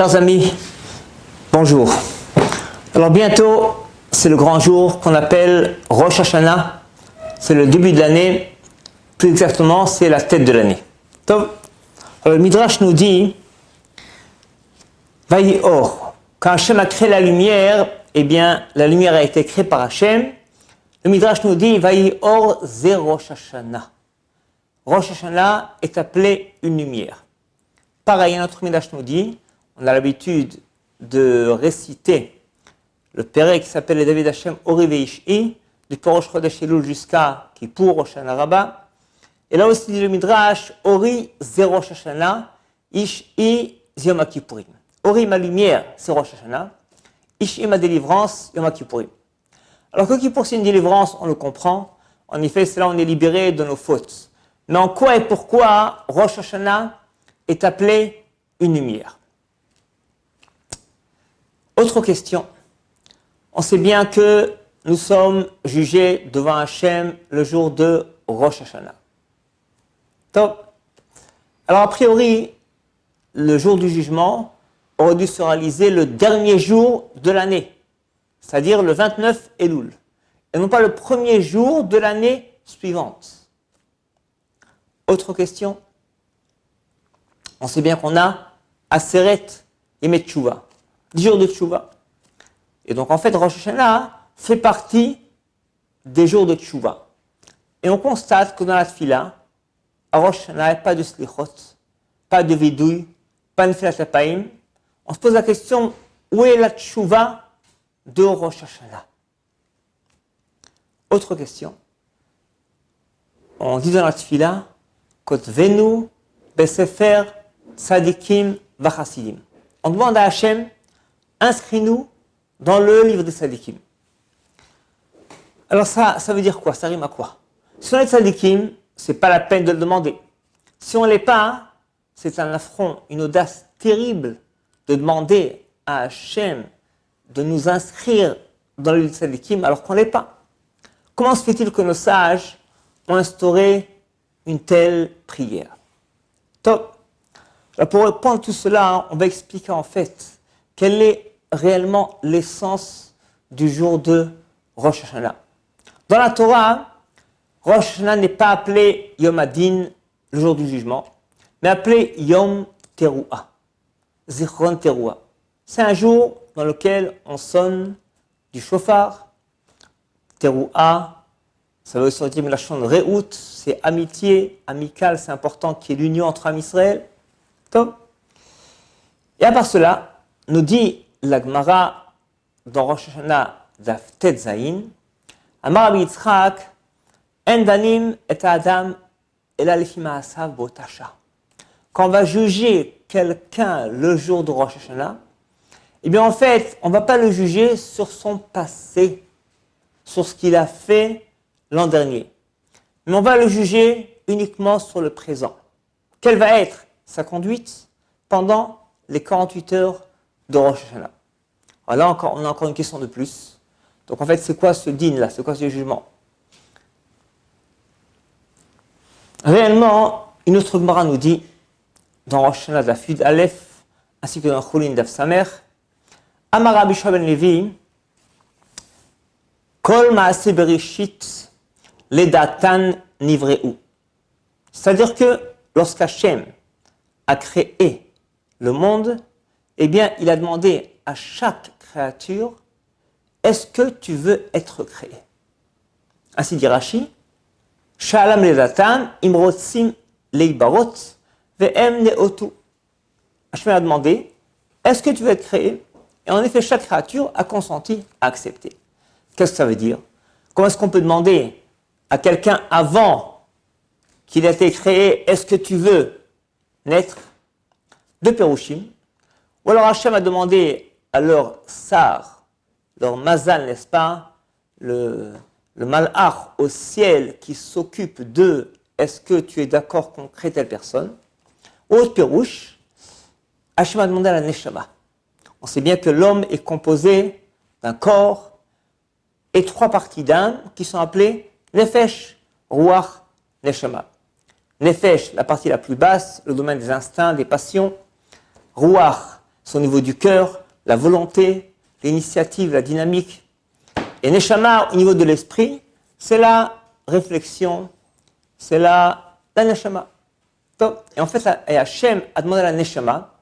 Chers amis, bonjour. Alors bientôt, c'est le grand jour qu'on appelle Rosh Hashanah. C'est le début de l'année. Plus exactement, c'est la tête de l'année. Donc, le Midrash nous dit Vayi Or. Quand Hachem a créé la lumière, eh bien, la lumière a été créée par Hachem. Le Midrash nous dit Vayi Or Ze Rosh Hashanah. Rosh Hashanah est appelé une lumière. Pareil, notre Midrash nous dit, on a l'habitude de réciter le Pérec qui s'appelle le David Hashem Ori Veish'i, du Rosh Chodesh Elul jusqu'à Kippour, Rosh Hashanah Rabbah. Et là aussi dit le Midrash, Ori Ze Rosh Hashanah, Ish'i Yom Kippourim. Ori, ma lumière, c'est Rosh Hashanah. Ish'i, ma délivrance, Yom Kippourim. Alors que Kippour, c'est une délivrance, on le comprend. En effet, c'est là où on est libéré de nos fautes. Mais en quoi et pourquoi Rosh Hashanah est appelé une lumière? Autre question. On sait bien que nous sommes jugés devant Hachem le jour de Rosh Hashanah. Top. Alors a priori, le jour du jugement aurait dû se réaliser le dernier jour de l'année, c'est-à-dire le 29 Elul, et non pas le premier jour de l'année suivante. Autre question. On sait bien qu'on a Aseret et Tchouva, 10 jours de Tchouva. Et donc en fait, Rosh Hashanah fait partie des jours de Tchouva. Et on constate que dans la Tfila, à Rosh Hashanah, il n'y a pas de Slichot, pas de Vidouille, pas de Filat Hapaim. On se pose la question, où est la Tchouva de Rosh Hashanah? Autre question. On dit dans la Tfila, Kotvenu Besefer Tzadikim Vachasidim. On demande à Hachem, inscris-nous dans le livre des Tzadikim. Alors ça veut dire quoi? Ça rime à quoi? Si on est Tzadikim, c'est pas la peine de le demander. Si on ne l'est pas, c'est un affront, une audace terrible de demander à Hachem de nous inscrire dans le livre des Tzadikim alors qu'on ne l'est pas. Comment se fait-il que nos sages ont instauré une telle prière? Top. Alors pour répondre à tout cela, on va expliquer en fait quelle est réellement l'essence du jour de Rosh Hashanah. Dans la Torah, Rosh Hashanah n'est pas appelé Yom Adin, le jour du jugement, mais appelé Yom Teruah, Zichron Teruah. C'est un jour dans lequel on sonne du shofar. Teruah, ça veut aussi dire la chanson Re'ut, c'est amitié, amical, c'est important qu'il y ait l'union entre Am Israël. Et à part cela, nous dit la Gemara dans Rosh Hashanah Daf Tet Zayin, Amar Rabbi Yitzchak, En danim et Adam ela lefi ma'asav bo'tasha. Quand on va juger quelqu'un le jour de Rosh Hashanah, eh bien en fait, on ne va pas le juger sur son passé, sur ce qu'il a fait l'an dernier. Mais on va le juger uniquement sur le présent. Quelle va être sa conduite pendant les 48 heures de Rosh Hashanah? Alors là, on a encore une question de plus. Donc en fait, c'est quoi ce din là? C'est quoi ce jugement? Réellement, une autre Gemara nous dit, dans Rosh Hashanah Daf Yud Aleph, ainsi que dans Chulin Daf Samer, Amar Rabbi Shua ben Levi, Kol Maase Bereshit Ledatan Nivreu. C'est-à-dire que lorsqu'Hachem a créé le monde, eh bien, il a demandé à chaque créature, est-ce que tu veux être créé? Ainsi dit Rashi, Sha'alam ledatan imrotsim leibarot ve'em neotu. Hachem a demandé, est-ce que tu veux être créé? Et en effet, chaque créature a consenti à accepter. Qu'est-ce que ça veut dire? Comment est-ce qu'on peut demander à quelqu'un avant qu'il ait été créé, est-ce que tu veux naître? De Pérouchim. Ou alors Hachem a demandé à leur sar, leur mazal, n'est-ce pas, le malach au ciel qui s'occupe de est-ce que tu es d'accord qu'on crée telle personne? Ou autre Pérouche, Hachem a demandé à la Neshama. On sait bien que l'homme est composé d'un corps et 3 parties d'âme qui sont appelées Nefesh, Ruach, Neshama. Nefesh, la partie la plus basse, le domaine des instincts, des passions. Ruach, c'est au niveau du cœur, la volonté, l'initiative, la dynamique. Et Neshama, au niveau de l'esprit, c'est la réflexion, c'est la Neshama. Et en fait, Hachem a demandé à la Neshama.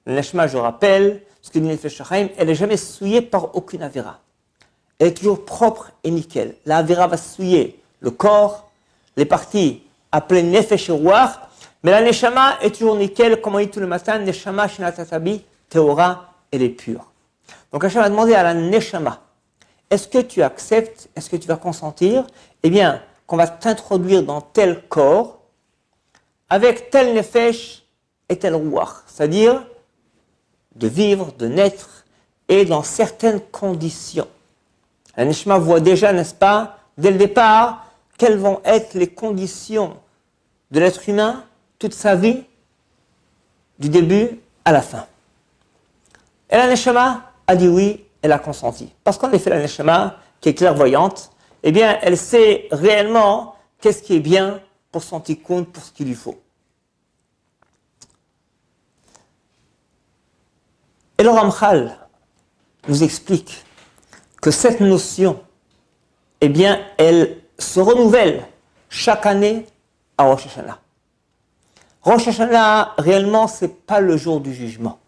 La Neshama, je rappelle, ce que dit Nefesh Chaim, elle n'est jamais souillée par aucune Avera. Elle est toujours propre et nickel. La Avera va souiller le corps, les parties appelées Nefesh et Ruach, mais la Neshama est toujours nickel, comme on dit tout le matin, Neshama Shinatatabi, Teora, elle est pure. Donc Hachem a demandé à la Neshama, est-ce que tu acceptes, est-ce que tu vas consentir, eh bien, qu'on va t'introduire dans tel corps, avec tel Nefesh et tel Ruach, c'est-à-dire de vivre, de naître, et dans certaines conditions. La Neshama voit déjà, n'est-ce pas, dès le départ, quelles vont être les conditions de l'être humain, toute sa vie, du début à la fin. Et la Neshama a dit oui, elle a consenti. Parce qu'en effet, la Neshama, qui est clairvoyante, eh bien, elle sait réellement qu'est-ce qui est bien pour son tikkun, pour ce qu'il lui faut. Et le Ramchal nous explique que cette notion, eh bien, elle se renouvelle chaque année à Rosh Hashanah. Rosh Hashanah, réellement, ce n'est pas le jour du jugement.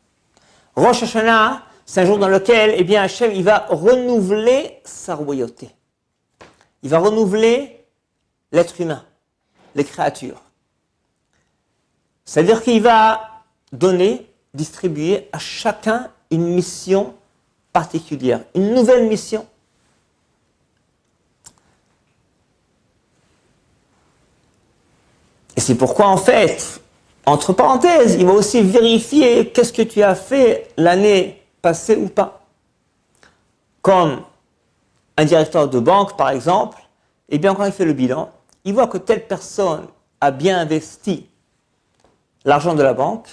Rosh Hashanah, c'est un jour dans lequel, eh bien, Hachem, il va renouveler sa royauté. Il va renouveler l'être humain, les créatures. C'est-à-dire qu'il va donner, distribuer à chacun une mission particulière, une nouvelle mission. Et c'est pourquoi, en fait, entre parenthèses, il va aussi vérifier qu'est-ce que tu as fait l'année passée ou pas. Comme un directeur de banque, par exemple, eh bien, quand il fait le bilan, il voit que telle personne a bien investi l'argent de la banque,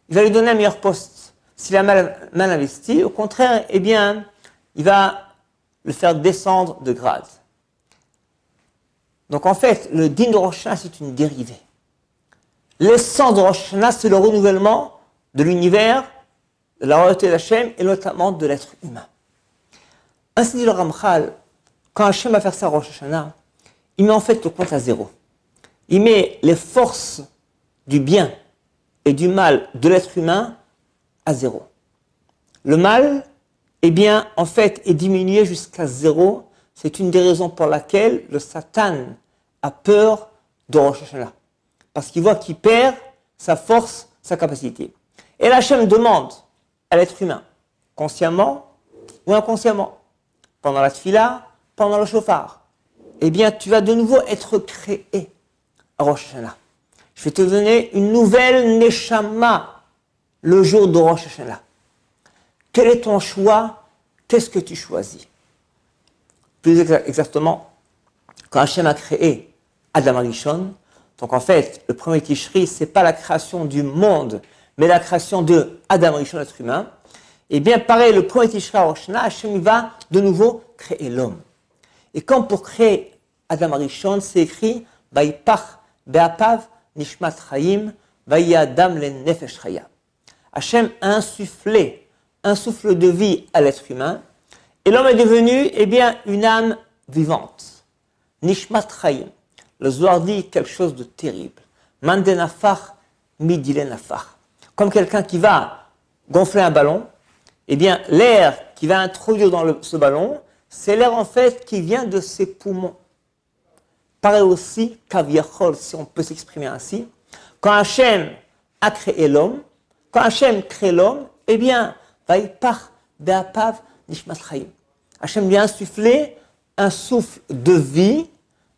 il va lui donner un meilleur poste. S'il a mal investi, au contraire, eh bien, il va le faire descendre de grade. Donc, en fait, le din de Rosh Hashanah, c'est une dérivée. L'essence de Rosh Hashanah, c'est le renouvellement de l'univers, de la royauté d'Hachem et notamment de l'être humain. Ainsi dit le Ramchal, quand Hachem va faire ça à Rosh Hashanah, il met en fait le compte à zéro. Il met les forces du bien et du mal de l'être humain à zéro. Le mal, eh bien, en fait, est diminué jusqu'à zéro. C'est une des raisons pour laquelle le Satan a peur de Rosh Hashanah. Parce qu'il voit qu'il perd sa force, sa capacité. Et l'Hachem demande à l'être humain, consciemment ou inconsciemment, pendant la tfila, pendant le shofar, eh bien, tu vas de nouveau être créé à Rosh Hashanah. Je vais te donner une nouvelle neshama le jour de Rosh Hashanah. Quel est ton choix? Qu'est-ce que tu choisis? Plus exactement, quand Hachem a créé Adam Arishon, donc en fait, le premier Tishri, ce n'est pas la création du monde, mais la création de Adam Arishon, l'être humain. Et bien pareil, le premier Tishri à Rosh Hashanah, Hachem va de nouveau créer l'homme. Et comme pour créer Adam Arishon, c'est écrit Vaipach be'apav nishmat chayim vayi Adam le nefesh chaya. Hachem a insufflé un souffle de vie à l'être humain, et l'homme est devenu, eh bien, une âme vivante. Nishmat chayim. Le Zohar dit quelque chose de terrible. Mande nafach midile nafach. Comme quelqu'un qui va gonfler un ballon, eh bien, l'air qui va introduire dans ce ballon, c'est l'air en fait qui vient de ses poumons. Pareil aussi, kaviachol, si on peut s'exprimer ainsi, quand Hachem a créé l'homme, quand Hachem crée l'homme, eh bien, vaipach be'apav nishmat chayim. Hachem lui a insufflé un souffle de vie,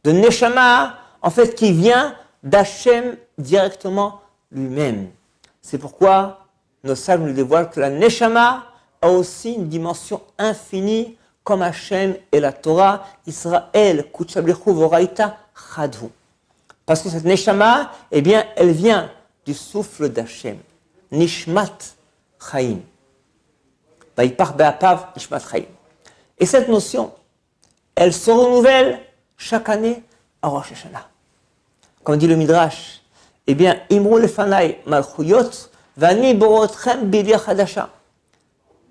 de neshama, en fait, qui vient d'Hachem directement lui-même. C'est pourquoi nos sages nous dévoilent que la neshama a aussi une dimension infinie, comme Hachem et la Torah, Israël, Kutshablichu Voraita Chadhu. Parce que cette neshama, eh bien, elle vient du souffle d'Hachem. Nishmat Chaim. Vaipach be'apav Nishmat Chaim. Et cette notion, elle se renouvelle chaque année à Rosh Hashanah. Comme dit le Midrash, eh bien, Imru lefanai malchuyot Vani borotchem bidir chadasha.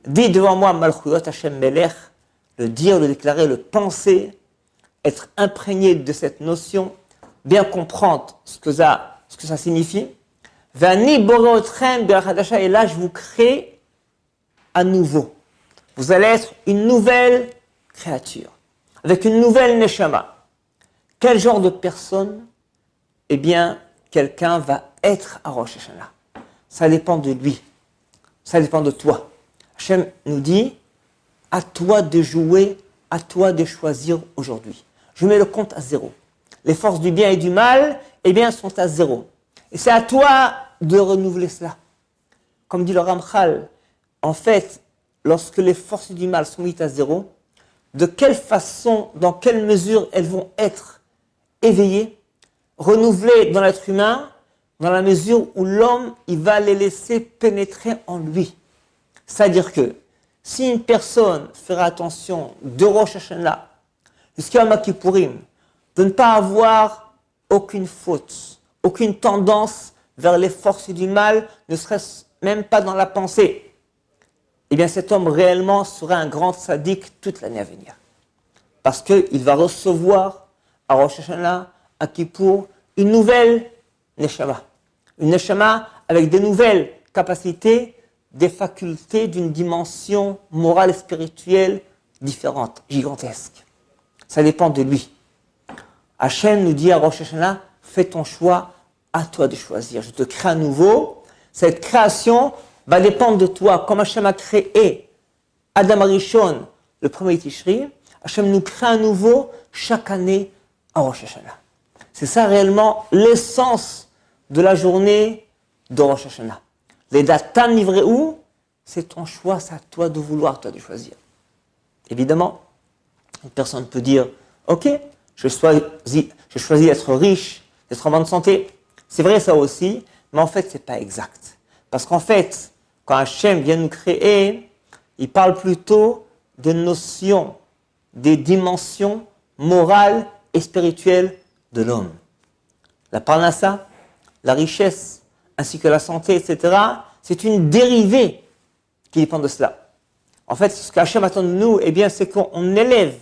Dis devant moi, Malchuyot Hashem Melech, le dire, le déclarer, le penser, être imprégné de cette notion, bien comprendre ce que ça signifie. Vani borotchem bidir chadasha, et là je vous crée à nouveau. Vous allez être une nouvelle créature, avec une nouvelle neshama. Quel genre de personne? Eh bien, quelqu'un va être à Rosh Hashanah. Ça dépend de lui. Ça dépend de toi. Hachem nous dit, à toi de jouer, à toi de choisir aujourd'hui. Je mets le compte à 0. Les forces du bien et du mal, eh bien, sont à 0. Et c'est à toi de renouveler cela. Comme dit le Ramchal, en fait, lorsque les forces du mal sont mises à 0, de quelle façon, dans quelle mesure elles vont être éveillées, renouvelées dans l'être humain, dans la mesure où l'homme, il va les laisser pénétrer en lui. C'est-à-dire que, si une personne fera attention de Rosh Hashanah jusqu'à Yom Kippourim, de ne pas avoir aucune faute, aucune tendance vers les forces du mal, ne serait-ce même pas dans la pensée, eh bien cet homme réellement sera un grand sadique toute l'année à venir. Parce qu'il va recevoir à Rosh Hashanah, à Kippour, une nouvelle neshama. Une neshama avec des nouvelles capacités, des facultés d'une dimension morale et spirituelle différente, gigantesque. Ça dépend de lui. Hachem nous dit à Rosh Hashanah, fais ton choix, à toi de choisir. Je te crée à nouveau. Cette création va dépendre de toi. Comme Hachem a créé Adam Arishon, le premier Tishri, Hachem nous crée à nouveau chaque année à Rosh Hashanah. C'est ça réellement l'essence de la journée de Rosh Hashanah. Les datan nivre'u, c'est ton choix, c'est à toi de vouloir, toi de choisir. Évidemment, une personne peut dire, ok, je choisis d'être riche, d'être en bonne santé. C'est vrai ça aussi, mais en fait, c'est pas exact. Parce qu'en fait, quand Hachem vient nous créer, il parle plutôt des notions, des dimensions morales et spirituelles de l'homme. La parnassa, la richesse, ainsi que la santé, etc., c'est une dérivée qui dépend de cela. En fait, ce qu'Hachem attend de nous, eh bien, c'est qu'on élève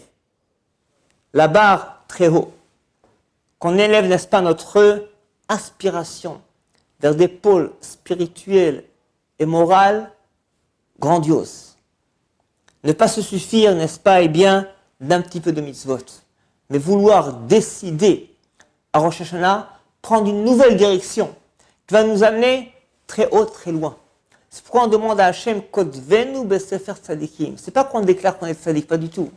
la barre très haut, qu'on élève, n'est-ce pas, notre aspiration vers des pôles spirituels et moraux grandioses. Ne pas se suffire, n'est-ce pas, eh bien, d'un petit peu de mitzvot, mais vouloir décider à Rosh Hashanah, prendre une nouvelle direction qui va nous amener très haut, très loin. C'est pourquoi on demande à Hachem, Kodvenu besefer tzadikim. C'est pas qu'on déclare qu'on est tzadik, pas du tout.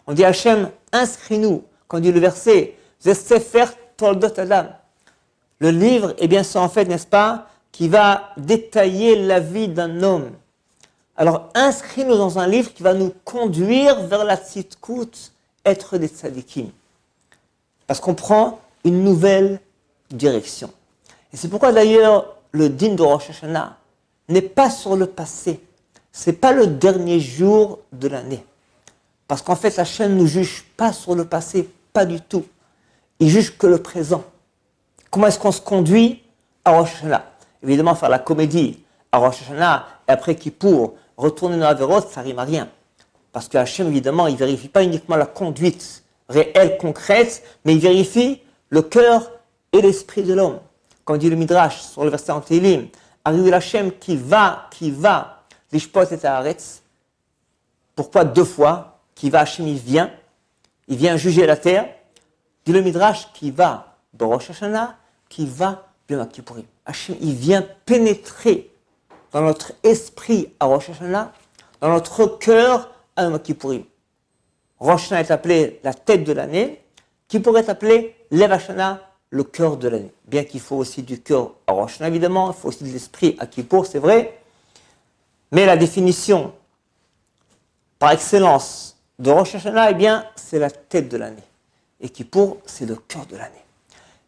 On dit à Hachem, inscris-nous, quand on dit le verset, Sefer toldot Adam. Le livre, eh bien, c'est en fait, n'est-ce pas, qui va détailler la vie d'un homme. Alors, inscris-nous dans un livre qui va nous conduire vers la tzidkout, être des tzadikim. Parce qu'on prend une nouvelle direction. Et c'est pourquoi d'ailleurs, le din de Rosh Hashanah n'est pas sur le passé. C'est pas le dernier jour de l'année. Parce qu'en fait, Hachem ne nous juge pas sur le passé, pas du tout. Il juge que le présent. Comment est-ce qu'on se conduit à Rosh Hashanah? Évidemment, faire la comédie à Rosh Hashanah et après Kippour, retourner dans la vérote, ça rime à rien. Parce que Hachem, évidemment, il ne vérifie pas uniquement la conduite réelle, concrète, mais il vérifie le cœur et l'esprit de l'homme. Comme dit le Midrash sur le verset en Tehillim, arrive Hachem qui va, l'ishpot et haaretz. Pourquoi deux fois? Qui va, Hachem, il vient juger la terre. Dit le Midrash, qui va de Rosh Hashanah, qui va de Yom Kippourim. Hachem, il vient pénétrer dans notre esprit à Rosh Hashanah, dans notre cœur à Yom Kippourim. Rosh Hashanah est appelé la tête de l'année, qui pourrait être appelé Lev Hashanah, le cœur de l'année. Bien qu'il faut aussi du cœur à Rosh Hashanah, évidemment, il faut aussi de l'esprit à Kippour, c'est vrai. Mais la définition par excellence de Rosh Hashanah, eh bien, c'est la tête de l'année. Et Kippour, c'est le cœur de l'année.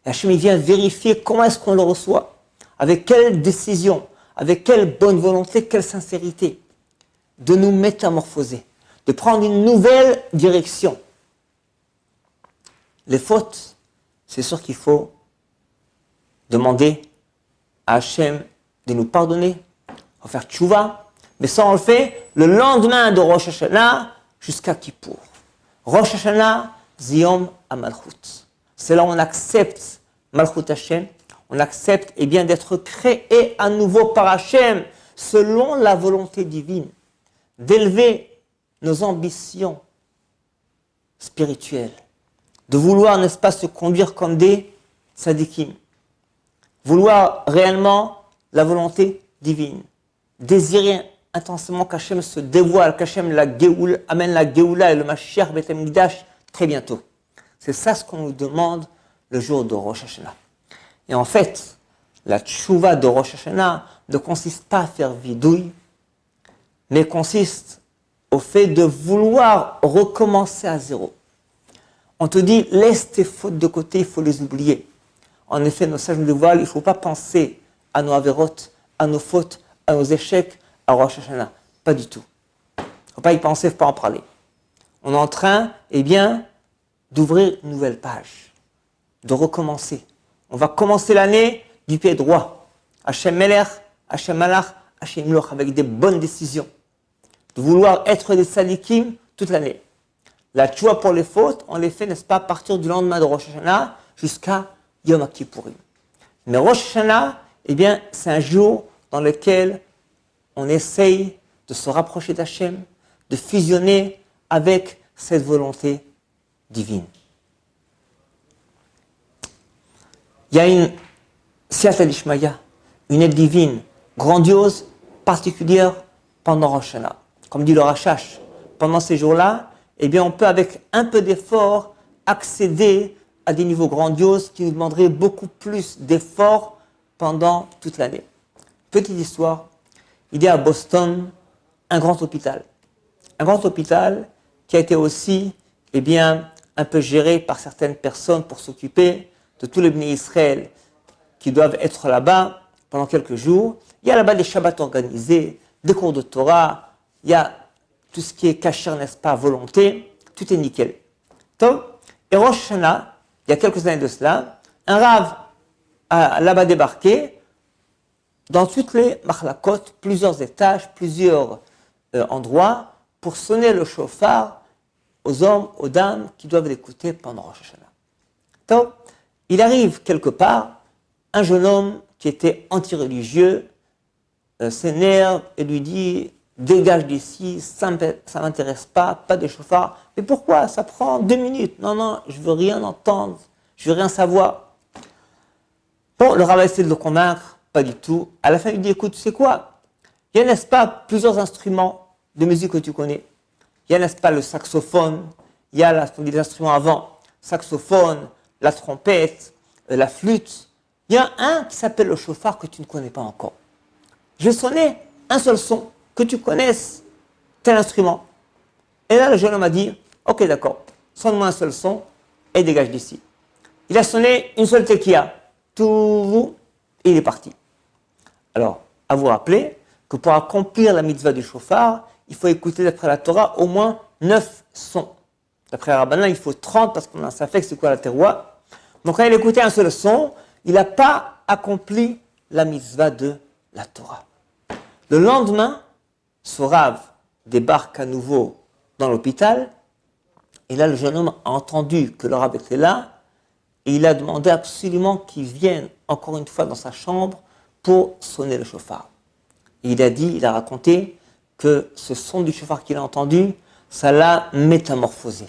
Et Hachem, il vient vérifier comment est-ce qu'on le reçoit, avec quelle décision, avec quelle bonne volonté, quelle sincérité, de nous métamorphoser, de prendre une nouvelle direction. Les fautes, c'est sûr qu'il faut demander à Hachem de nous pardonner, on va faire tchouva, mais ça on le fait le lendemain de Rosh Hashanah jusqu'à Kippour. Rosh Hashanah, Ziyom HaMalchut. C'est là où on accepte Malchut Hashem, on accepte d'être créé à nouveau par Hashem, selon la volonté divine, d'élever nos ambitions spirituelles, de vouloir, n'est-ce pas, se conduire comme des tzadikim, vouloir réellement la volonté divine, désirer intensément qu'Hachem se dévoile, qu'Hachem amène la Géoula et le Mashiach Beth Amikdash très bientôt. C'est ça ce qu'on nous demande le jour de Rosh Hashanah. Et en fait, la tchouva de Rosh Hashanah ne consiste pas à faire vidouille, mais consiste au fait de vouloir recommencer à zéro. On te dit, laisse tes fautes de côté, il faut les oublier. En effet, nos sages nous dévoilent, il ne faut pas penser à nos avérotes, à nos fautes, à nos échecs, à Rosh Hashanah. Pas du tout. Il ne faut pas y penser, il ne faut pas en parler. On est en train, d'ouvrir une nouvelle page, de recommencer. On va commencer l'année du pied droit. Hachem Melech, Hachem Malach, Hachem Loch, avec des bonnes décisions. De vouloir être des tzadikim toute l'année. La tchouva pour les fautes, on les fait, n'est-ce pas, à partir du lendemain de Rosh Hashanah jusqu'à Yom Kippourim. Mais Rosh Hashanah, c'est un jour dans lequel on essaye de se rapprocher d'Hachem, de fusionner avec cette volonté divine. Il y a une Siyata Dishmaya, une aide divine, grandiose, particulière pendant Rosh Hashanah. Comme dit le Rashash, pendant ces jours-là, on peut avec un peu d'effort accéder à des niveaux grandioses qui nous demanderaient beaucoup plus d'efforts pendant toute l'année. Petite histoire, il y a à Boston un grand hôpital. Un grand hôpital qui a été aussi, un peu géré par certaines personnes pour s'occuper de tous les bénis Israël qui doivent être là-bas pendant quelques jours. Il y a là-bas des Shabbats organisés, des cours de Torah, il y a tout ce qui est kasher, n'est-ce pas, volonté, tout est nickel. Donc, et Rosh Hashanah, il y a quelques années de cela, un Rav a là-bas débarqué dans toutes les machlakot, plusieurs étages, plusieurs endroits, pour sonner le shofar aux hommes, aux dames qui doivent l'écouter pendant Rosh Hashanah. Donc, il arrive quelque part, un jeune homme qui était anti-religieux s'énerve et lui dit « Dégage d'ici, ça ne m'intéresse pas de chauffard. » « Mais pourquoi? Ça prend 2 minutes. » « Non, je veux rien entendre, je veux rien savoir. » Bon, le rabbin essaie de le convaincre, pas du tout. À la fin, il dit « Écoute, tu sais quoi? Il y a, n'est-ce pas, plusieurs instruments de musique que tu connais. Il y a, n'est-ce pas, le saxophone, il y a les instruments avant, saxophone, la trompette, la flûte. Il y a un qui s'appelle le chauffard que tu ne connais pas encore. Je vais sonner un seul son, que tu connaisses tel instrument. » Et là, le jeune homme a dit, « Ok, d'accord, sonne-moi un seul son et dégage d'ici. » Il a sonné une seule tekiya, tout, et il est parti. Alors, à vous rappeler que pour accomplir la mitzvah du chauffard, il faut écouter d'après la Torah au moins 9 sons. D'après Rabbanan, il faut 30 parce qu'on a ça fait que c'est quoi la teroua. Donc quand il écoutait un seul son, il n'a pas accompli la mitzvah de la Torah. Le lendemain, ce Rav débarque à nouveau dans l'hôpital, et là le jeune homme a entendu que le Rav était là, et il a demandé absolument qu'il vienne encore une fois dans sa chambre pour sonner le chauffard. Et il a raconté que ce son du chauffard qu'il a entendu, ça l'a métamorphosé.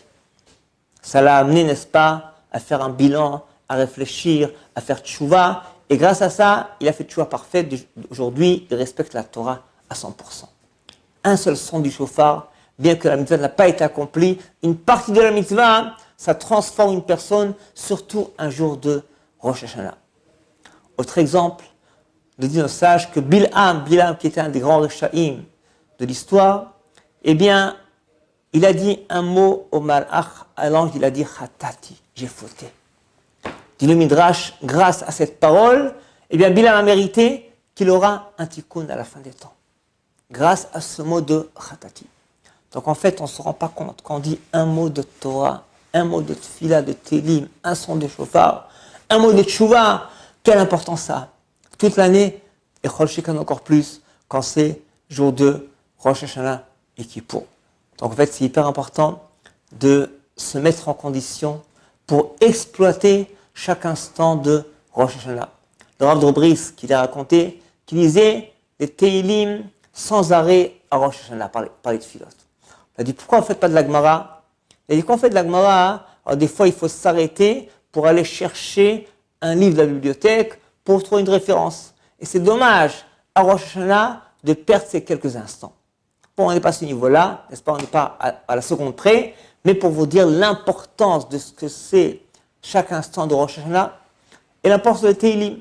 Ça l'a amené, n'est-ce pas, à faire un bilan, à réfléchir, à faire tchouva. Et grâce à ça, il a fait tchouva parfait. Aujourd'hui, il respecte la Torah à 100%. Un seul son du chauffard, bien que la mitzvah n'a pas été accomplie, une partie de la mitzvah, ça transforme une personne, surtout un jour de Rosh Hashanah. Autre exemple, nous dit nos sages que Bil'am, qui était un des grands Rishaïm de l'histoire, il a dit un mot au Malach, à l'ange, il a dit « Chatati », j'ai fauté. Dit le Midrash, grâce à cette parole, Bil'am a mérité qu'il aura un tikkun à la fin des temps. Grâce à ce mot de Chatati. Donc en fait, on ne se rend pas compte, quand on dit un mot de Torah, un mot de Tfila, de Télim, un son de chauffard, un mot de Tchouva, quelle importance ça a. Toute l'année, et Chol Shekan encore plus quand c'est jour de Rosh Hashanah et Kippour. Donc en fait, c'est hyper important de se mettre en condition pour exploiter chaque instant de Rosh Hashanah. Le Rav Drobris, qui l'a raconté, qui lisait les Teilim sans arrêt à Rosh Hashanah par les Tfilot. Il a dit, pourquoi on ne fait pas de la Gemara? Il a dit, quand on fait de la Gemara, alors des fois il faut s'arrêter pour aller chercher un livre de la bibliothèque pour trouver une référence. Et c'est dommage à Rosh Hashanah de perdre ces quelques instants. Bon, on n'est pas à ce niveau-là, n'est-ce pas? On n'est pas à la seconde près, mais pour vous dire l'importance de ce que c'est chaque instant de Rosh Hashanah et l'importance de Teilim.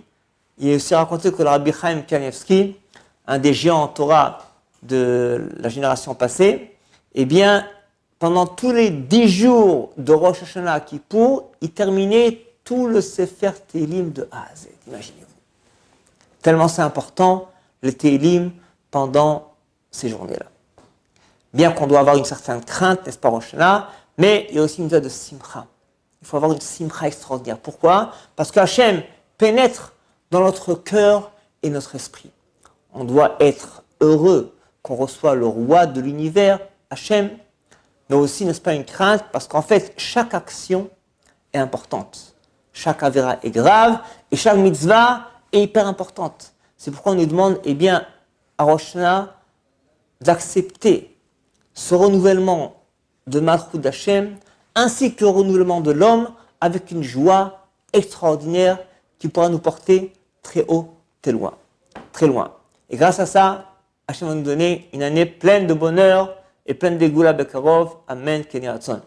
Il est aussi raconté que le Rabbi Chaim Kanievski, un des géants en Torah de la génération passée, eh bien, pendant tous les 10 jours de Rosh Hashanah à Kippour, il terminait tout le Sefer Teilim de A à Z. Imaginez-vous. Tellement c'est important, le Teilim, pendant ces journées-là. Bien qu'on doit avoir une certaine crainte, n'est-ce pas, Rosh Hashanah, mais il y a aussi une voie de simcha. Il faut avoir une simcha extraordinaire. Pourquoi? Parce que Hachem pénètre dans notre cœur et notre esprit. On doit être heureux qu'on reçoit le roi de l'univers, Hachem, mais aussi, n'est-ce pas, une crainte, parce qu'en fait, chaque action est importante. Chaque avéra est grave, et chaque mitzvah est hyper importante. C'est pourquoi on nous demande, eh bien, à Rosh Hashanah, d'accepter ce renouvellement de Malchut d'Hachem, ainsi que le renouvellement de l'homme, avec une joie extraordinaire qui pourra nous porter très haut, très loin. Très loin. Et grâce à ça, Hachem va nous donner une année pleine de bonheur et pleine de Geoula Bekarov. Amen. Keni Ratzon.